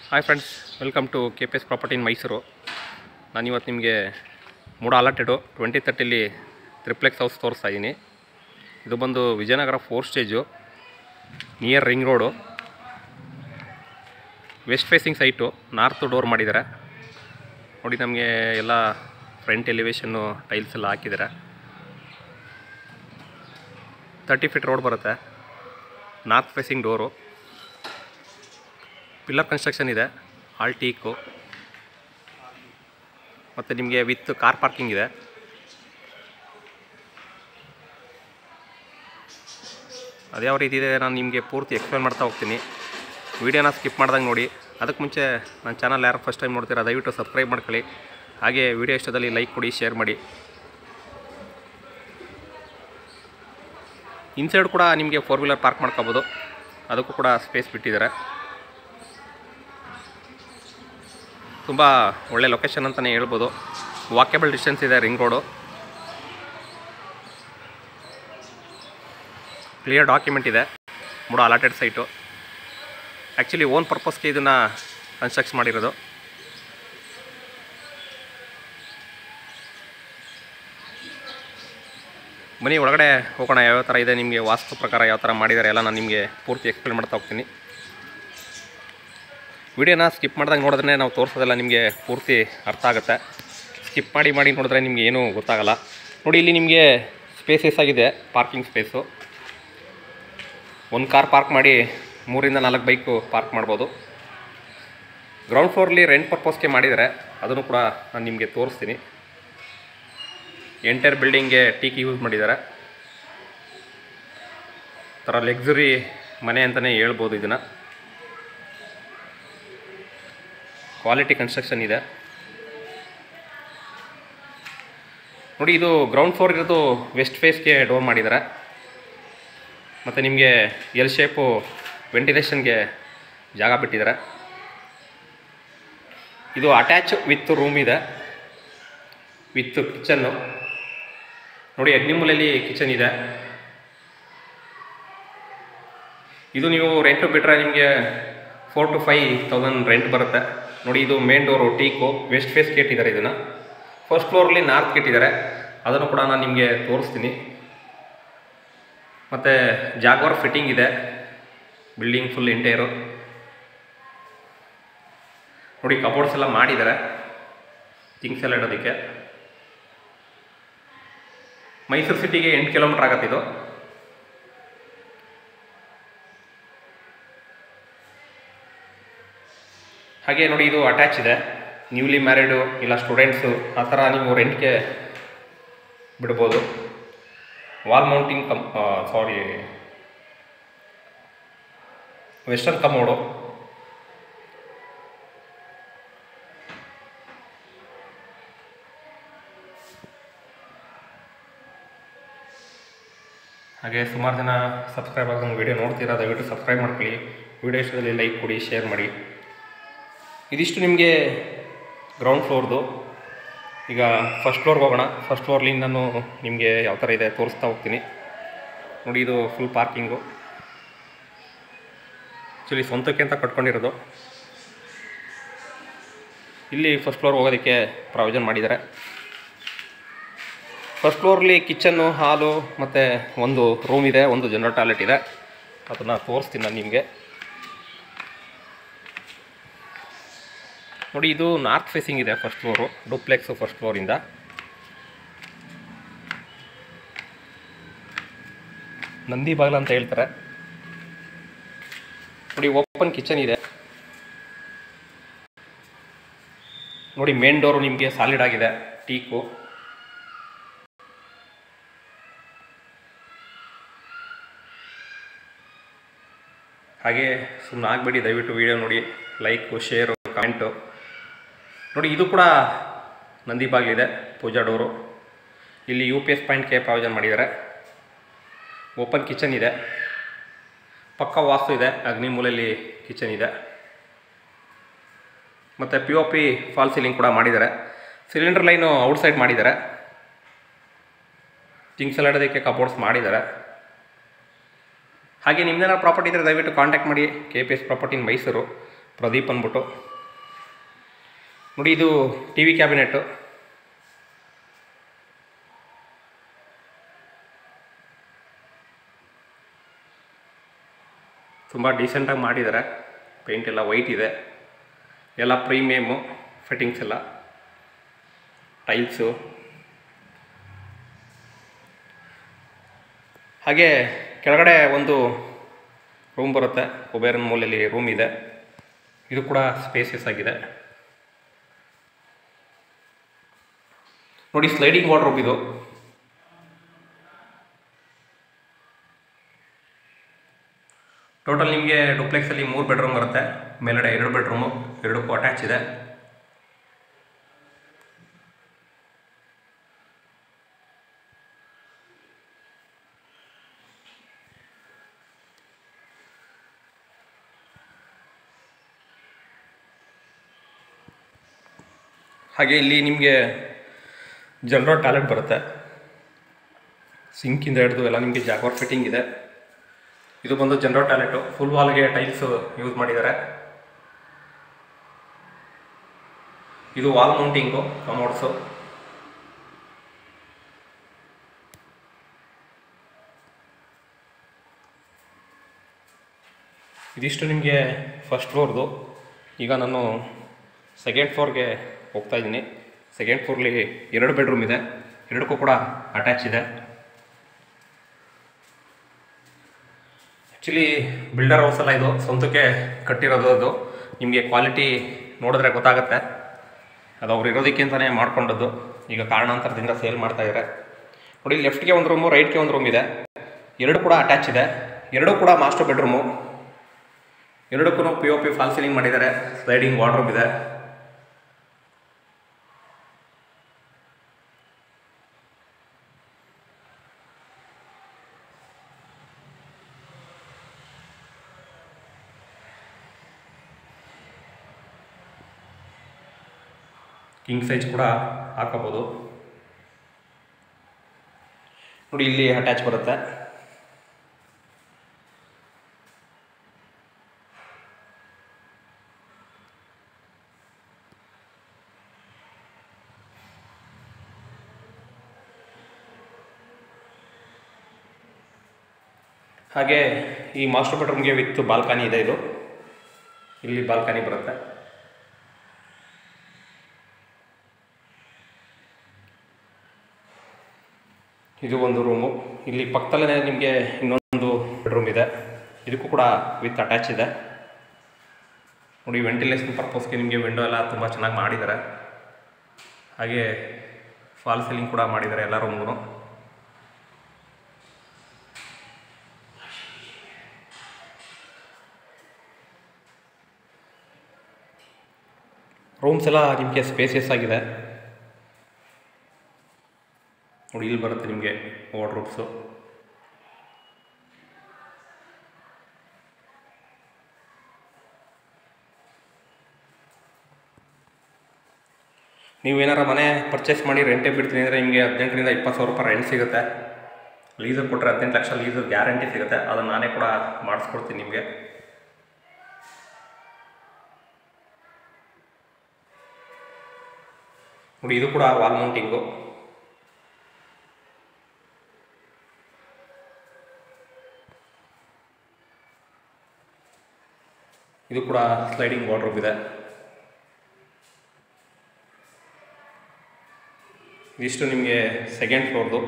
Hi friends, welcome to KPS property in Mysuru. ನಾನಿವತ್ತು ನಿಮಗೆ ಮೂಡ ಅಲಾಟೆಡು 2030 triplex house ತೋರಿಸ್ತಾ ಇದ್ದೀನಿ. ಇದು ಬಂದು Vijayanagar 4 stage, near ring road, west facing site, north door ಮಾಡಿದ್ದಾರೆ ನೋಡಿ. ನಮಗೆ ಎಲ್ಲ ಫ್ರಂಟ್ ಎಲಿವೇಷನ್ನು ಟೈಲ್ಸ್ ಎಲ್ಲ ಹಾಕಿದ್ದಾರೆ. 30 ಫೀಟ್ ರೋಡ್ ಬರುತ್ತೆ, north facing door, pillar construction ಇದೆ, ಆಲ್ ಟೀಕು, ಮತ್ತು ನಿಮಗೆ ವಿತ್ ಕಾರ್ ಪಾರ್ಕಿಂಗ್ ಇದೆ. ಅದ್ಯಾವ ರೀತಿ ಇದೆ ನಾನು ನಿಮಗೆ ಪೂರ್ತಿ ಎಕ್ಸ್ಪ್ಲೇನ್ ಮಾಡ್ತಾ ಹೋಗ್ತೀನಿ. ವೀಡಿಯೋನ ಸ್ಕಿಪ್ ಮಾಡ್ದಂಗೆ ನೋಡಿ. ಅದಕ್ಕೆ ಮುಂಚೆ ನನ್ನ ಚಾನಲ್ ಯಾರು ಫಸ್ಟ್ ಟೈಮ್ ನೋಡ್ತೀರಾ ದಯವಿಟ್ಟು ಸಬ್ಸ್ಕ್ರೈಬ್ ಮಾಡ್ಕೊಳ್ಳಿ. ಹಾಗೆ ವಿಡಿಯೋ ಇಷ್ಟದಲ್ಲಿ ಲೈಕ್ ಕೊಡಿ, ಶೇರ್ ಮಾಡಿ. ಇನ್ಸೈಡ್ ಕೂಡ ನಿಮಗೆ 4 ವೀಲರ್ ಪಾರ್ಕ್ ಮಾಡ್ಕೋಬೋದು, ಅದಕ್ಕೂ ಕೂಡ ಸ್ಪೇಸ್ ಬಿಟ್ಟಿದ್ದಾರೆ. ತುಂಬ ಒಳ್ಳೆ ಲೊಕೇಶನ್ ಅಂತಲೇ ಹೇಳ್ಬೋದು. ವಾಕೇಬಲ್ ಡಿಸ್ಟೆನ್ಸ್ ಇದೆ, ರಿಂಗ್ ರೋಡು, ಕ್ಲಿಯರ್ ಡಾಕ್ಯುಮೆಂಟ್ ಇದೆ. ಮೂಡ ಅಲಾಟೆಡ್ ಸೈಟು. ಆ್ಯಕ್ಚುಲಿ ಓನ್ ಪರ್ಪಸ್ಗೆ ಇದನ್ನು ಕನ್ಸ್ಟ್ರಕ್ಟ್ ಮಾಡಿರೋದು. ಬನ್ನಿ ಒಳಗಡೆ ಹೋಗೋಣ. ಯಾವ ಥರ ಇದೆ, ನಿಮಗೆ ವಾಸ್ತು ಪ್ರಕಾರ ಯಾವ ಥರ ಮಾಡಿದ್ದಾರೆ ಎಲ್ಲ ನಾನು ನಿಮಗೆ ಪೂರ್ತಿ ಎಕ್ಸ್ಪ್ಲೇನ್ ಮಾಡ್ತಾ ಹೋಗ್ತೀನಿ. ವಿಡಿಯೋನ ಸ್ಕಿಪ್ ಮಾಡ್ದಂಗೆ ನೋಡಿದ್ರೆ ನಾವು ತೋರಿಸೋದೆಲ್ಲ ನಿಮಗೆ ಪೂರ್ತಿ ಅರ್ಥ ಆಗುತ್ತೆ. ಸ್ಕಿಪ್ ಮಾಡಿ ನೋಡಿದ್ರೆ ನಿಮಗೆ ಏನೂ ಗೊತ್ತಾಗಲ್ಲ. ನೋಡಿ, ಇಲ್ಲಿ ನಿಮಗೆ ಸ್ಪೇಸಸ್ ಆಗಿದೆ, ಪಾರ್ಕಿಂಗ್ ಸ್ಪೇಸು. ಒಂದು ಕಾರ್ ಪಾರ್ಕ್ ಮಾಡಿ 3 ರಿಂದ 4 ಬೈಕು ಪಾರ್ಕ್ ಮಾಡ್ಬೋದು. ಗ್ರೌಂಡ್ ಫ್ಲೋರ್ಲಿ ರೆಂಟ್ ಪರ್ಪಸ್ಗೆ ಮಾಡಿದ್ದಾರೆ, ಅದನ್ನು ಕೂಡ ನಾನು ನಿಮಗೆ ತೋರಿಸ್ತೀನಿ. ಎಂಟೈರ್ ಬಿಲ್ಡಿಂಗ್ಗೆ ಟೀಕ್ ಯೂಸ್ ಮಾಡಿದ್ದಾರೆ. ಥರ ಲಕ್ಸುರಿ ಮನೆ ಅಂತಲೇ ಹೇಳ್ಬೋದು ಇದನ್ನು. ಕ್ವಾಲಿಟಿ ಕನ್ಸ್ಟ್ರಕ್ಷನ್ ಇದೆ ನೋಡಿ. ಇದು ಗ್ರೌಂಡ್ ಫ್ಲೋರ್ ಇರೋದು ವೆಸ್ಟ್ ಫೇಸ್ಗೆ ಡೋರ್ ಮಾಡಿದ್ದಾರೆ. ಮತ್ತು ನಿಮಗೆ ಎಲ್ ಶೇಪು ವೆಂಟಿಲೇಷನ್ಗೆ ಜಾಗ ಬಿಟ್ಟಿದ್ದಾರೆ. ಇದು ಅಟ್ಯಾಚ್ ವಿತ್ ರೂಮ್ ಇದೆ, ವಿತ್ ಕಿಚನ್ನು ನೋಡಿ. ಅಗ್ನಿಮೂಲೆಯಲ್ಲಿ ಕಿಚನ್ ಇದೆ. ಇದು ನೀವು ರೆಂಟು ಬಿಟ್ಟರೆ ನಿಮಗೆ 4,000 to 5,000 ರೆಂಟ್ ಬರುತ್ತೆ ನೋಡಿ. ಇದು main door, teak, west face gate ಇದ್ದಾರೆ. ಇದನ್ನು ಫಸ್ಟ್ ಫ್ಲೋರ್ಲಿ ನಾರ್ತ್ ಗೇಟ್ ಇದ್ದಾರೆ, ಅದನ್ನು ಕೂಡ ನಾನು ನಿಮಗೆ ತೋರಿಸ್ತೀನಿ. ಮತ್ತು ಜಾಗ್ವಾರ್ ಫಿಟ್ಟಿಂಗ್ ಇದೆ, ಬಿಲ್ಡಿಂಗ್ ಫುಲ್ ಇಂಟೈರು ನೋಡಿ. ಕಬೋರ್ಡ್ಸ್ ಎಲ್ಲ ಮಾಡಿದ್ದಾರೆ, ಥಿಂಗ್ಸ್ ಎಲ್ಲ ಇಡೋದಕ್ಕೆ. ಮೈಸೂರು ಸಿಟಿಗೆ 8 ಕಿಲೋಮೀಟ್ರ್ ಆಗುತ್ತೆ ಇದು. ಹಾಗೆ ನೋಡಿ, ಇದು ಅಟ್ಯಾಚ್ ಇದೆ. ನ್ಯೂಲಿ ಮ್ಯಾರಿಡು ಇಲ್ಲ ಸ್ಟೂಡೆಂಟ್ಸು ಆ ಥರ ನೀವು ರೆಂಟ್ಗೆ ಬಿಡ್ಬೋದು. Wall mounting western commode. ಹಾಗೆ ಸುಮಾರು ಜನ ಸಬ್ಸ್ಕ್ರೈಬ್ ಆಗೋಂಗೆ ವಿಡಿಯೋ ನೋಡ್ತೀರಾ, ದಯವಿಟ್ಟು ಸಬ್ಸ್ಕ್ರೈಬ್ ಮಾಡ್ಕೊಳ್ಳಿ. ವಿಡಿಯೋ ಇಷ್ಟದಲ್ಲಿ ಲೈಕ್ ಕೊಡಿ, ಶೇರ್ ಮಾಡಿ. ಇದಿಷ್ಟು ನಿಮಗೆ ಗ್ರೌಂಡ್ ಫ್ಲೋರ್ದು. ಈಗ ಫಸ್ಟ್ ಫ್ಲೋರ್ಗೆ ಹೋಗೋಣ. ಫಸ್ಟ್ ಫ್ಲೋರ್ಲಿ ನಾನು ನಿಮಗೆ ಯಾವ ಥರ ಇದೆ ತೋರಿಸ್ತಾ ಹೋಗ್ತೀನಿ ನೋಡಿ. ಇದು ಫುಲ್ ಪಾರ್ಕಿಂಗು. ಆ್ಯಕ್ಚುಲಿ ಸ್ವಂತಕ್ಕೆ ಅಂತ ಕಟ್ಕೊಂಡಿರೋದು. ಇಲ್ಲಿ ಫಸ್ಟ್ ಫ್ಲೋರ್ ಹೋಗೋದಕ್ಕೆ ಪ್ರಾವಿಷನ್ ಮಾಡಿದ್ದಾರೆ. ಫಸ್ಟ್ ಫ್ಲೋರ್ಲಿ ಕಿಚನ್ನು, ಹಾಲು ಮತ್ತು ಒಂದು ರೂಮ್ ಇದೆ, ಒಂದು ಜನರಲ್ ಟಾಯ್ಲೆಟ್ ಇದೆ. ಅದನ್ನು ತೋರಿಸ್ತೀನಿ ನಾನು ನಿಮಗೆ ನೋಡಿ. ಇದು ನಾರ್ತ್ ಫೇಸಿಂಗ್ ಇದೆ ಫಸ್ಟ್ ಫ್ಲೋರು, ಡೂಪ್ಲೆಕ್ಸು. ಫಸ್ಟ್ ಫ್ಲೋರಿಂದ ನಂದಿ ಬಾಗಿಲು ಅಂತ ಹೇಳ್ತಾರೆ ನೋಡಿ. ಓಪನ್ ಕಿಚನ್ ಇದೆ ನೋಡಿ. ಮೇನ್ ಡೋರು ನಿಮಗೆ ಸಾಲಿಡ್ ಆಗಿದೆ, ಟೀಕು. ಹಾಗೆ ಸುಮ್ಮನೆ ಆಗಬೇಡಿ, ದಯವಿಟ್ಟು ವಿಡಿಯೋ ನೋಡಿ, ಲೈಕು, ಶೇರು, ಕಮೆಂಟು ನೋಡಿ. ಇದು ಕೂಡ ನಂದಿ ಬಾಗಿಲಿದೆ, ಪೂಜಾ ಡೋರು. ಇಲ್ಲಿ UPS ಪಾಯಿಂಟ್ಗೆ ಪ್ರಾವಿಷನ್ ಮಾಡಿದ್ದಾರೆ. ಓಪನ್ ಕಿಚನ್ ಇದೆ, ಪಕ್ಕ ವಾಸ್ತು ಇದೆ. ಅಗ್ನಿಮೂಲೆಯಲ್ಲಿ ಕಿಚನ್ ಇದೆ. ಮತ್ತು POP ಫಾಲ್ ಸೀಲಿಂಗ್ ಕೂಡ ಮಾಡಿದ್ದಾರೆ. ಸಿಲಿಂಡರ್ ಲೈನು ಔಟ್ಸೈಡ್ ಮಾಡಿದ್ದಾರೆ. ಥಿಂಗ್ಸ್ ಎಲ್ಲ ಇಡೋದಕ್ಕೆ ಕಬೋರ್ಡ್ಸ್ ಮಾಡಿದ್ದಾರೆ. ಹಾಗೆ ನಿಮ್ಮದೇನಾದ್ರು ಪ್ರಾಪರ್ಟಿ ಇದ್ದರೆ ದಯವಿಟ್ಟು ಕಾಂಟ್ಯಾಕ್ಟ್ ಮಾಡಿ. KPS property in Mysuru. Pradeep ಅಂದ್ಬಿಟ್ಟು. ನೋಡಿ ಇದು ಟಿ ವಿ ಕ್ಯಾಬಿನೆಟ್ಟು. ತುಂಬ ಡೀಸೆಂಟಾಗಿ ಮಾಡಿದ್ದಾರೆ. ಪೇಂಟ್ ಎಲ್ಲ ವೈಟ್ ಇದೆ, ಎಲ್ಲ ಪ್ರೀಮಿಯಮ್ಮು ಫಿಟ್ಟಿಂಗ್ಸ್ ಎಲ್ಲ, ಟೈಲ್ಸು. ಹಾಗೆ ಕೆಳಗಡೆ ಒಂದು ರೂಮ್ ಬರುತ್ತೆ, ಕುಬೇರನ ಮೂಲೆಯಲ್ಲಿ ರೂಮ್ ಇದೆ. ಇದು ಕೂಡ ಸ್ಪೇಸಿಯಸ್ ಆಗಿದೆ. ನೋಡಿ ಸ್ಲೈಡಿಂಗ್ ವಾರ್ಡ್ರೋಬ್ ಇದು. ಟೋಟಲ್ ನಿಮಗೆ ಡೂಪ್ಲೆಕ್ಸಲ್ಲಿ 3 ಬೆಡ್ರೂಮ್ ಬರುತ್ತೆ. ಮೇಲ್ಗಡೆ 2 ಬೆಡ್ರೂಮು, 2ಕ್ಕೂ ಅಟ್ಯಾಚ್ ಇದೆ. ಹಾಗೆ ಇಲ್ಲಿ ನಿಮಗೆ ಜನರಲ್ ಟಾಯ್ಲೆಟ್ ಬರುತ್ತೆ. ಸಿಂಕಿಂದ ಹಿಡಿದು ಎಲ್ಲ ನಿಮಗೆ ಜಾಗ್ವಾರ್ ಫಿಟ್ಟಿಂಗ್ ಇದೆ. ಇದು ಬಂದು ಜನರಲ್ ಟಾಯ್ಲೆಟು. ಫುಲ್ ವಾಲ್ಗೆ ಟೈಲ್ಸು ಯೂಸ್ ಮಾಡಿದ್ದಾರೆ. ಇದು ವಾಲ್ ಮೌಂಟಿಂಗು ಕಮೋಡ್ಸು. ಇದಿಷ್ಟು ನಿಮಗೆ ಫಸ್ಟ್ ಫ್ಲೋರ್ದು. ಈಗ ನಾನು ಸೆಕೆಂಡ್ ಫ್ಲೋರ್ಗೆ ಹೋಗ್ತಾ ಇದ್ದೀನಿ. ಸೆಕೆಂಡ್ ಫ್ಲೋರ್ಲಿ 2 ಬೆಡ್ರೂಮ್ ಇದೆ, 2ಕ್ಕೂ ಕೂಡ ಅಟ್ಯಾಚ್ ಇದೆ. ಆ್ಯಕ್ಚುಲಿ ಬಿಲ್ಡರ್ ಹೌಸ್ ಅಲ್ಲ ಇದು, ಸ್ವಂತಕ್ಕೆ ಕಟ್ಟಿರೋದು. ಅದು ನಿಮಗೆ ಕ್ವಾಲಿಟಿ ನೋಡಿದ್ರೆ ಗೊತ್ತಾಗುತ್ತೆ. ಅದು ಅವ್ರು ಇರೋದಕ್ಕೆ ಅಂತಲೇ ಮಾಡ್ಕೊಂಡದ್ದು. ಈಗ ಕಾರಣಾಂತರದಿಂದ ಸೇಲ್ ಮಾಡ್ತಾಯಿದ್ದಾರೆ. ನೋಡಿ ಲೆಫ್ಟ್ಗೆ ಒಂದು ರೂಮು, ರೈಟ್ಗೆ ಒಂದು ರೂಮ್ ಇದೆ. 2 ಕೂಡ ಅಟ್ಯಾಚ್ ಇದೆ. 2 ಕೂಡ ಮಾಸ್ಟರ್ ಬೆಡ್ರೂಮು. 2ಕ್ಕೂ POP ಫಾಲ್ ಸೀಲಿಂಗ್ ಮಾಡಿದ್ದಾರೆ. ಸ್ಲೈಡಿಂಗ್ ವಾರ್ಡ್ರೋಬ್ ಇದೆ. ಕಿಂಗ್ ಸೈಜ್ ಕೂಡ ಹಾಕೋಬೋದು. ನೋಡಿ ಇಲ್ಲಿ ಅಟ್ಯಾಚ್ ಬರುತ್ತೆ. ಹಾಗೆ ಈ ಮಾಸ್ಟರ್ ಬೆಡ್ರೂಮ್ಗೆ ವಿತ್ ಬಾಲ್ಕನಿ ಇದೆ. ಇದು ಇಲ್ಲಿ ಬಾಲ್ಕನಿ ಬರುತ್ತೆ. ಇದು ಒಂದು ರೂಮು. ಇಲ್ಲಿ ಪಕ್ಕದಲ್ಲೇ ನಿಮಗೆ ಇನ್ನೊಂದು ಬೆಡ್ರೂಮ್ ಇದೆ. ಇದಕ್ಕೂ ಕೂಡ ವಿತ್ ಅಟ್ಯಾಚ್ ಇದೆ. ನೋಡಿ ವೆಂಟಿಲೇಷನ್ ಪರ್ಪಸ್ಗೆ ನಿಮಗೆ ವಿಂಡೋ ಎಲ್ಲ ತುಂಬ ಚೆನ್ನಾಗಿ ಮಾಡಿದ್ದಾರೆ. ಹಾಗೆ ಫಾಲ್ ಸೀಲಿಂಗ್ ಕೂಡ ಮಾಡಿದ್ದಾರೆ ಎಲ್ಲ ರೂಮ್ಗೂ. ರೂಮ್ಸ್ ಎಲ್ಲ ನಿಮಗೆ ಸ್ಪೇಸಿಯಸ್ ಆಗಿದೆ. ನೋಡಿ ಇಲ್ಲಿ ಬರುತ್ತೆ ನಿಮಗೆ ವಾರ್ಡ್ರೋಬ್ಸು. ನೀವೇನಾರ ಮನೆ ಪರ್ಚೇಸ್ ಮಾಡಿ ರೆಂಟೇ ಬಿಡ್ತೀನಿ ಅಂದರೆ ನಿಮಗೆ 18,000 ರಿಂದ 20,000 ರೂಪಾಯಿ ರೆಂಟ್ ಸಿಗುತ್ತೆ. ಲೀಸರ್ ಕೊಟ್ಟರೆ 18 ಲಕ್ಷ ಲೀಸರ್ ಗ್ಯಾರಂಟಿ ಸಿಗುತ್ತೆ. ಅದನ್ನು ನಾನೇ ಕೂಡ ಮಾಡಿಸ್ಕೊಡ್ತೀನಿ ನಿಮಗೆ. ನೋಡಿ ಇದು ಕೂಡ ವಾಲ್ ಮೌಂಟಿಂಗು. ಇದು ಕೂಡ ಸ್ಲೈಡಿಂಗ್ ವಾರ್ಡ್ರೋಬ್ ಇದೆ. ಇದಿಷ್ಟು ನಿಮಗೆ ಸೆಕೆಂಡ್ ಫ್ಲೋರ್ದು.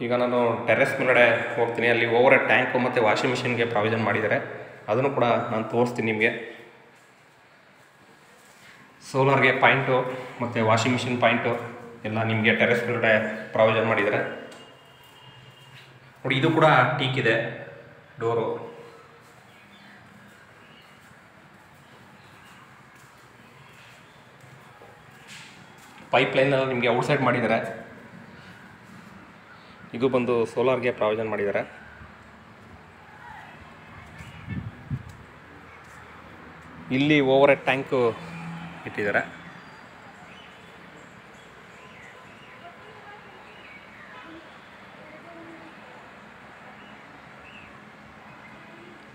ಈಗ ನಾನು ಟೆರೆಸ್ ಮೇಲ್ಗಡೆ ಹೋಗ್ತೀನಿ. ಅಲ್ಲಿ ಓವರ್ ಟ್ಯಾಂಕು ಮತ್ತು ವಾಷಿಂಗ್ ಮಿಷಿನ್ಗೆ ಪ್ರಾವಿಷನ್ ಮಾಡಿದ್ದಾರೆ. ಅದನ್ನು ಕೂಡ ನಾನು ತೋರಿಸ್ತೀನಿ ನಿಮಗೆ. ಸೋಲಾರ್ಗೆ ಪಾಯಿಂಟು ಮತ್ತು ವಾಷಿಂಗ್ ಮಿಷಿನ್ ಪಾಯಿಂಟು ಎಲ್ಲ ನಿಮಗೆ ಟೆರೆಸ್ ಮೇಲ್ಗಡೆ ಪ್ರಾವಿಷನ್ ಮಾಡಿದ್ದಾರೆ. ನೋಡಿ ಇದು ಕೂಡ ಟೀಕ್ ಇದೆ ಡೋರು. ಪೈಪ್ಲೈನೆಲ್ಲ ನಿಮಗೆ ಔಟ್ಸೈಡ್ ಮಾಡಿದ್ದಾರೆ. ಇದು ಬಂದು ಸೋಲಾರ್ಗೆ ಪ್ರಾವಿಷನ್ ಮಾಡಿದ್ದಾರೆ. ಇಲ್ಲಿ ಓವರ್ ಹೆಡ್ ಟ್ಯಾಂಕು ಇಟ್ಟಿದ್ದಾರೆ.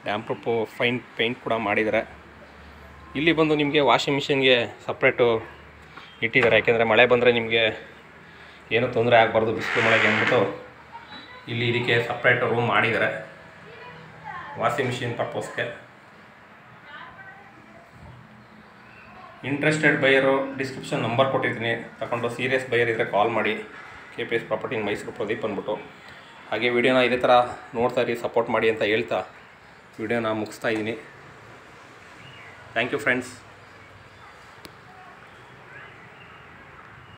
ಡ್ಯಾಮ್ ಪ್ರೂಫ್ ಫೈನ್ ಪೇಂಟ್ ಕೂಡ ಮಾಡಿದ್ದಾರೆ. ಇಲ್ಲಿ ಬಂದು ನಿಮಗೆ ವಾಷಿಂಗ್ ಮಿಷಿನ್ಗೆ ಸಪ್ರೇಟು ಇಟ್ಟಿದ್ದಾರೆ. ಯಾಕೆಂದರೆ ಮಳೆ ಬಂದರೆ ನಿಮಗೆ ಏನೂ ತೊಂದರೆ ಆಗಬಾರ್ದು ಬಿಸಿಲು ಮಳೆಗೆ ಅಂದ್ಬಿಟ್ಟು ಇಲ್ಲಿ ಇದಕ್ಕೆ ಸಪ್ರೇಟ್ ರೂಮ್ ಮಾಡಿದ್ದಾರೆ ವಾಷಿಂಗ್ ಮಿಷಿನ್ ಪರ್ಪಸ್ಗೆ. ಇಂಟ್ರೆಸ್ಟೆಡ್ ಬೈಯರು ಡಿಸ್ಕ್ರಿಪ್ಷನ್ ನಂಬರ್ ಕೊಟ್ಟಿದ್ದೀನಿ, ತಗೊಂಡು ಸೀರಿಯಸ್ ಬೈಯರ್ ಇದ್ದರೆ ಕಾಲ್ ಮಾಡಿ. KPS property in Mysuru Pradeep ಅಂದ್ಬಿಟ್ಟು. ಹಾಗೆ ವಿಡಿಯೋನ ಇದೇ ಥರ ನೋಡ್ತಾ ಇರಿ, ಸಪೋರ್ಟ್ ಮಾಡಿ ಅಂತ ಹೇಳ್ತಾ ವಿಡಿಯೋನ ಮುಗಿಸ್ತಾ ಇದ್ದೀನಿ. Thank you friends.